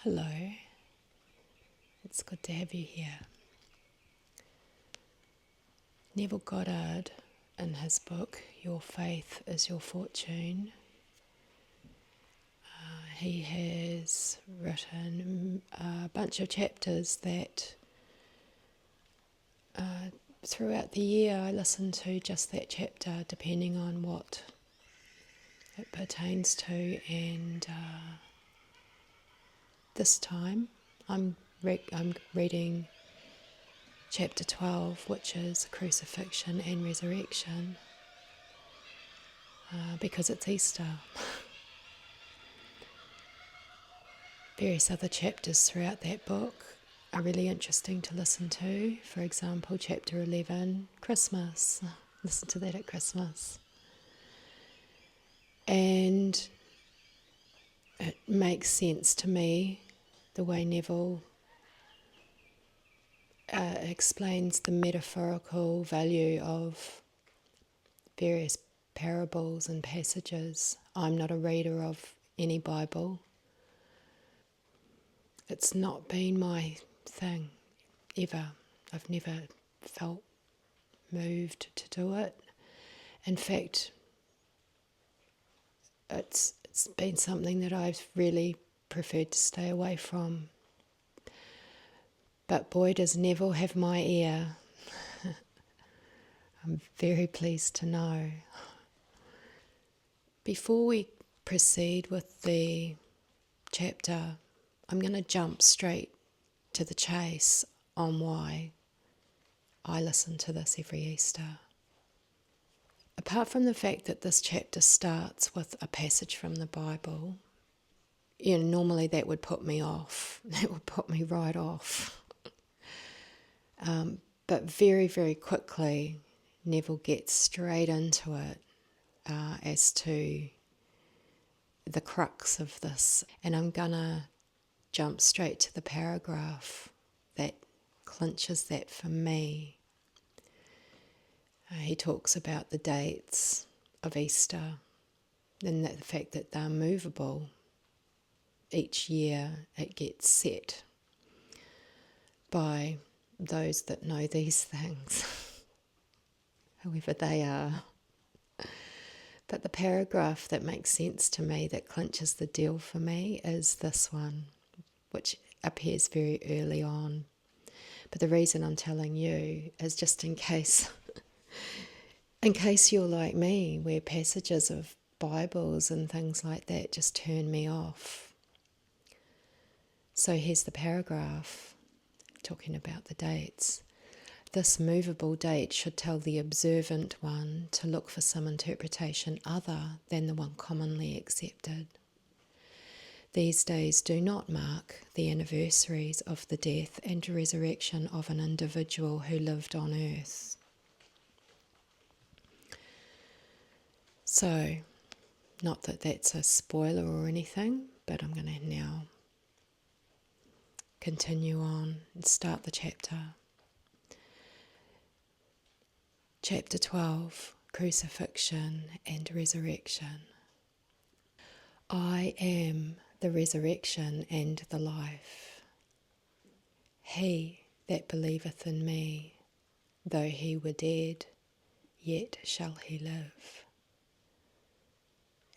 Hello, it's good to have you here. Neville Goddard, in his book, Your Faith is Your Fortune, he has written a bunch of chapters that throughout the year I listen to just that chapter depending on what it pertains to, and this time I'm reading chapter 12, which is Crucifixion and Resurrection, because it's Easter. Various other chapters throughout that book are really interesting to listen to. For example, chapter 11, Christmas. Listen to that at Christmas. And it makes sense to me the way Neville explains the metaphorical value of various parables and passages. I'm not a reader of any Bible. It's not been my thing ever. I've never felt moved to do it. In fact, it's been something that I've really preferred to stay away from. But boy, does Neville have my ear. I'm very pleased to know. Before we proceed with the chapter, I'm going to jump straight to the chase on why I listen to this every Easter. Apart from the fact that this chapter starts with a passage from the Bible, normally that would put me off. That would put me right off. But very, very quickly, Neville gets straight into it as to the crux of this. And I'm going to jump straight to the paragraph that clinches that for me. He talks about the dates of Easter and the fact that they're movable. Each year it gets set by those that know these things, whoever they are. But the paragraph that makes sense to me, that clinches the deal for me, is this one, which appears very early on. But the reason I'm telling you is just in case you're like me, where passages of Bibles and things like that just turn me off. So here's the paragraph talking about the dates. This movable date should tell the observant one to look for some interpretation other than the one commonly accepted. These days do not mark the anniversaries of the death and resurrection of an individual who lived on earth. So, not that that's a spoiler or anything, but I'm going to now continue on and start the chapter. Chapter 12, Crucifixion and Resurrection. I am the resurrection and the life. He that believeth in me, though he were dead, yet shall he live.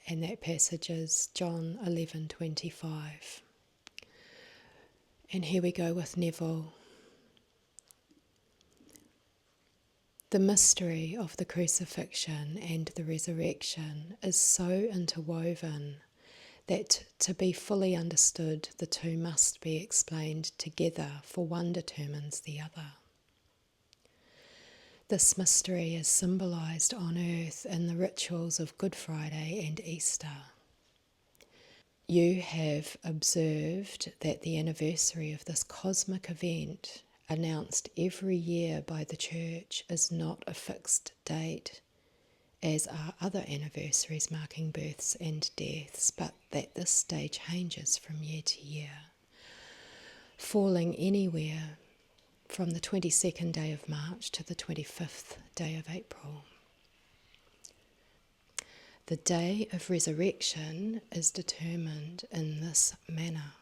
And that passage is John 11:25. And here we go with Neville. The mystery of the crucifixion and the resurrection is so interwoven that to be fully understood, the two must be explained together, for one determines the other. This mystery is symbolised on earth in the rituals of Good Friday and Easter. You have observed that the anniversary of this cosmic event, announced every year by the Church, is not a fixed date, as are other anniversaries marking births and deaths, but that this day changes from year to year, falling anywhere from the 22nd day of March to the 25th day of April. The day of resurrection is determined in this manner.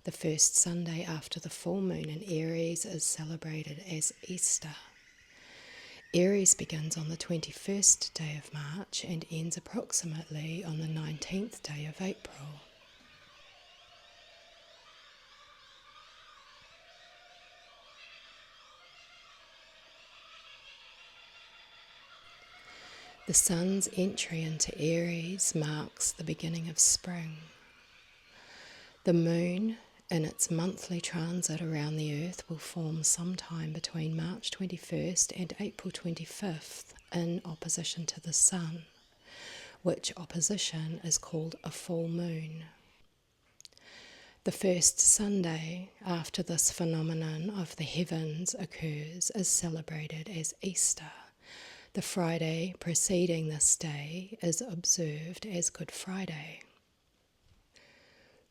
The first Sunday after the full moon in Aries is celebrated as Easter. Aries begins on the 21st day of March and ends approximately on the 19th day of April. The sun's entry into Aries marks the beginning of spring. The moon, in its monthly transit around the Earth, will form sometime between March 21st and April 25th in opposition to the sun, which opposition is called a full moon. The first Sunday after this phenomenon of the heavens occurs is celebrated as Easter. The Friday preceding this day is observed as Good Friday.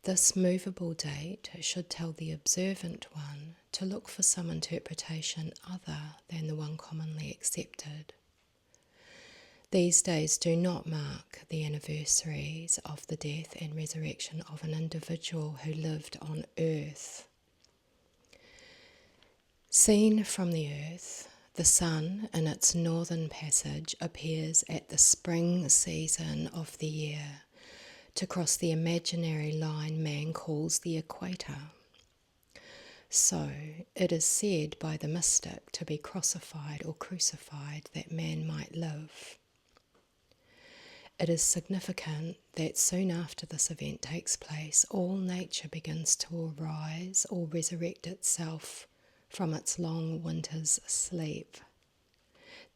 This movable date should tell the observant one to look for some interpretation other than the one commonly accepted. These days do not mark the anniversaries of the death and resurrection of an individual who lived on earth. Seen from the earth, the sun in its northern passage appears at the spring season of the year, to cross the imaginary line man calls the equator. So it is said by the mystic to be crossified or crucified that man might live. It is significant that soon after this event takes place, all nature begins to arise or resurrect itself from its long winter's sleep.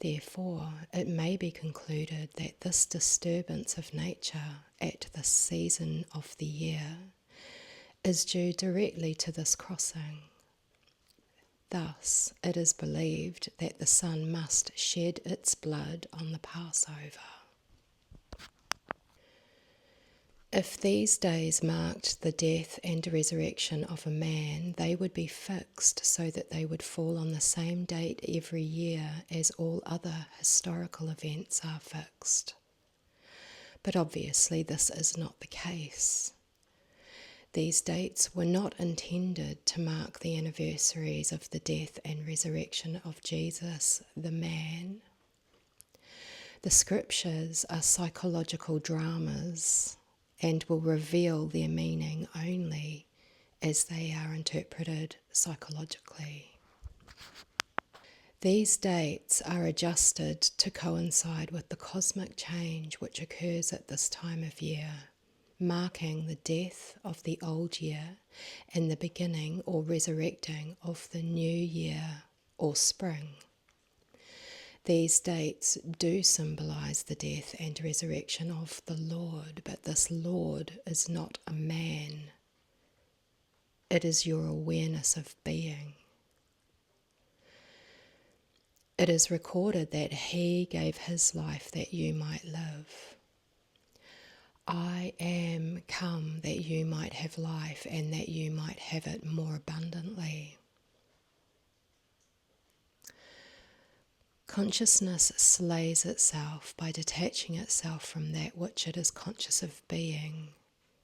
Therefore, it may be concluded that this disturbance of nature at this season of the year is due directly to this crossing. Thus, it is believed that the sun must shed its blood on the Passover. If these days marked the death and resurrection of a man, they would be fixed so that they would fall on the same date every year as all other historical events are fixed. But obviously this is not the case. These dates were not intended to mark the anniversaries of the death and resurrection of Jesus, the man. The scriptures are psychological dramas and will reveal their meaning only as they are interpreted psychologically. These dates are adjusted to coincide with the cosmic change which occurs at this time of year, marking the death of the old year and the beginning or resurrecting of the new year or spring. These dates do symbolize the death and resurrection of the Lord, but this Lord is not a man. It is your awareness of being. It is recorded that He gave His life that you might live. I am come that you might have life and that you might have it more abundantly. Consciousness slays itself by detaching itself from that which it is conscious of being,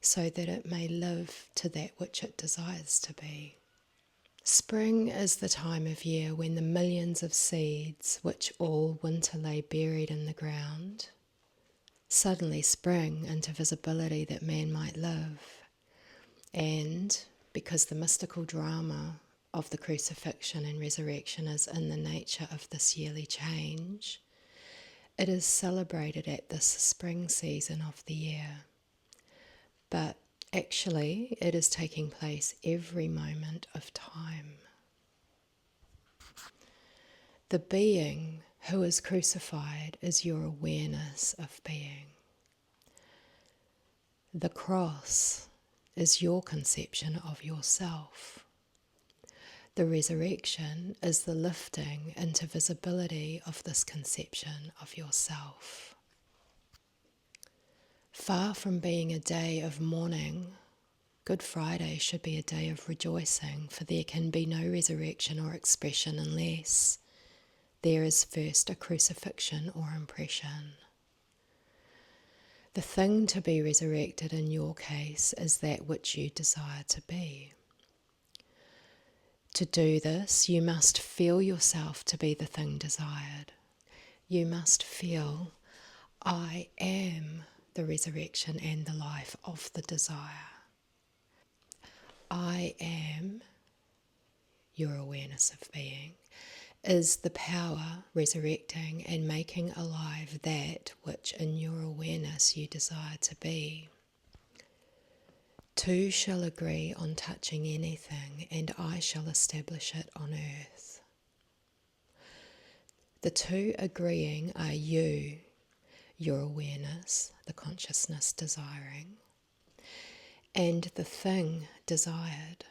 so that it may live to that which it desires to be. Spring is the time of year when the millions of seeds, which all winter lay buried in the ground, suddenly spring into visibility that man might live. And because the mystical drama of the crucifixion and resurrection is in the nature of this yearly change, it is celebrated at this spring season of the year. But actually, it is taking place every moment of time. The being who is crucified is your awareness of being. The cross is your conception of yourself. The resurrection is the lifting into visibility of this conception of yourself. Far from being a day of mourning, Good Friday should be a day of rejoicing, for there can be no resurrection or expression unless there is first a crucifixion or impression. The thing to be resurrected in your case is that which you desire to be. To do this, you must feel yourself to be the thing desired. You must feel, I am the resurrection and the life of the desire. I am, your awareness of being, is the power resurrecting and making alive that which in your awareness you desire to be. Two shall agree on touching anything, and I shall establish it on earth. The two agreeing are you, your awareness, the consciousness desiring, and the thing desired.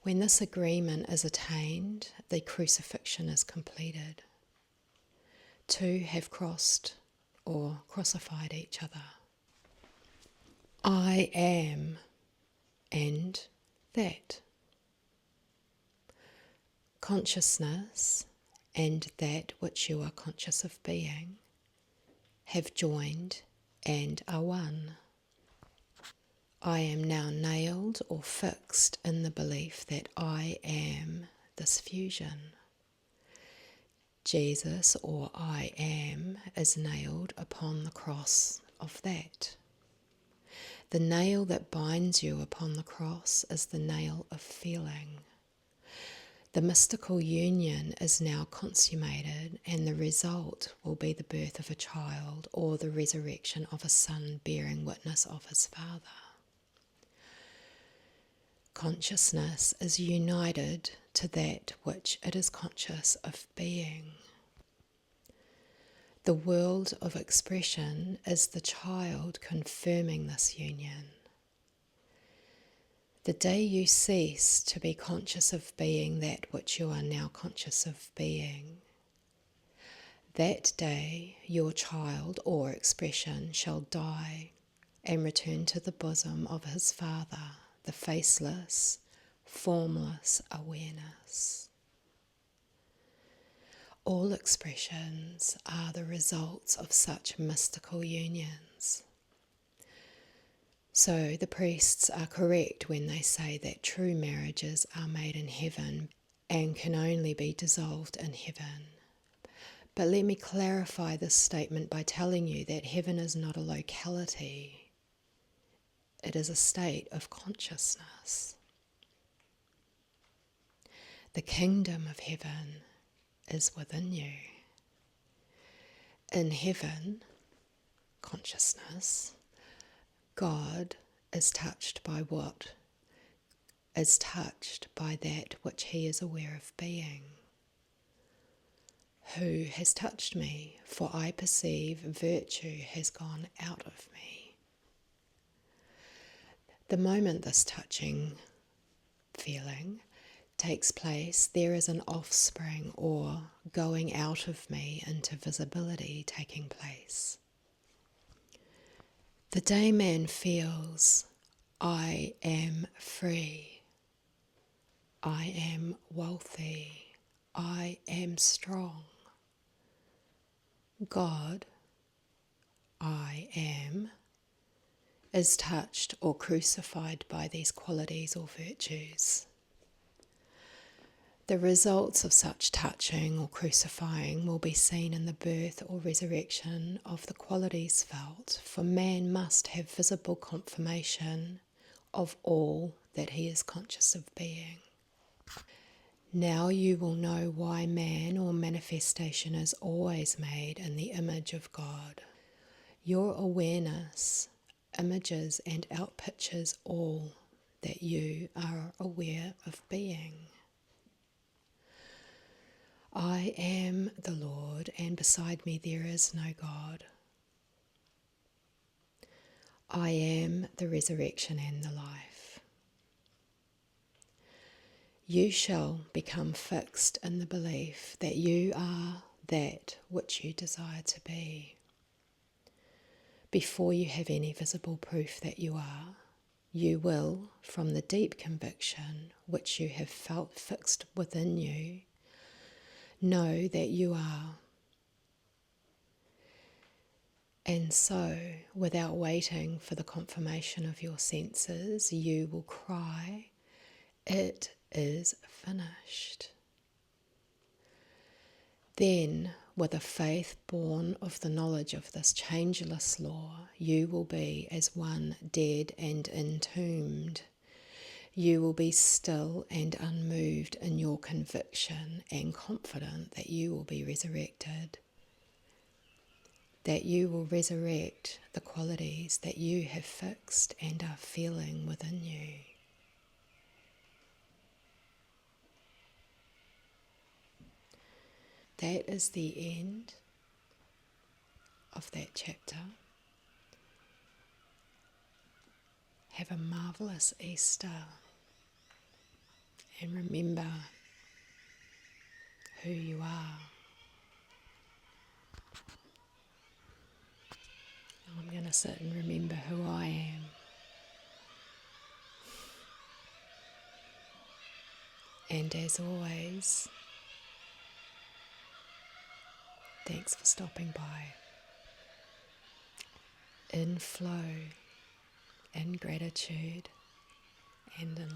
When this agreement is attained, the crucifixion is completed. Two have crossed or crucified each other. I am and that. Consciousness and that which you are conscious of being have joined and are one. I am now nailed or fixed in the belief that I am this fusion. Jesus, or I am, is nailed upon the cross of that. The nail that binds you upon the cross is the nail of feeling. The mystical union is now consummated, and the result will be the birth of a child or the resurrection of a son bearing witness of his father. Consciousness is united to that which it is conscious of being. The world of expression is the child confirming this union. The day you cease to be conscious of being that which you are now conscious of being, that day your child or expression shall die and return to the bosom of his father, the faceless, formless awareness. All expressions are the results of such mystical unions. So the priests are correct when they say that true marriages are made in heaven and can only be dissolved in heaven. But let me clarify this statement by telling you that heaven is not a locality. It is a state of consciousness. The kingdom of heaven is within you. In heaven, consciousness, God is touched by what? Is touched by that which he is aware of being. Who has touched me? For I perceive virtue has gone out of me. The moment this touching feeling takes place, there is an offspring or going out of me into visibility taking place. The day man feels, I am free, I am wealthy, I am strong, God, I am, is touched or crucified by these qualities or virtues. The results of such touching or crucifying will be seen in the birth or resurrection of the qualities felt, for man must have visible confirmation of all that he is conscious of being. Now you will know why man or manifestation is always made in the image of God. Your awareness images and outpictures all that you are aware of being. I am the Lord, and beside me there is no God. I am the resurrection and the life. You shall become fixed in the belief that you are that which you desire to be. Before you have any visible proof that you are, you will, from the deep conviction which you have felt fixed within you, know that you are. And so, without waiting for the confirmation of your senses, you will cry, it is finished. Then, with a faith born of the knowledge of this changeless law, you will be as one dead and entombed. You will be still and unmoved in your conviction and confident that you will be resurrected, that you will resurrect the qualities that you have fixed and are feeling within you. That is the end of that chapter. Have a marvellous Easter and remember who you are. I'm going to sit and remember who I am. And as always, thanks for stopping by. In flow, in gratitude, and in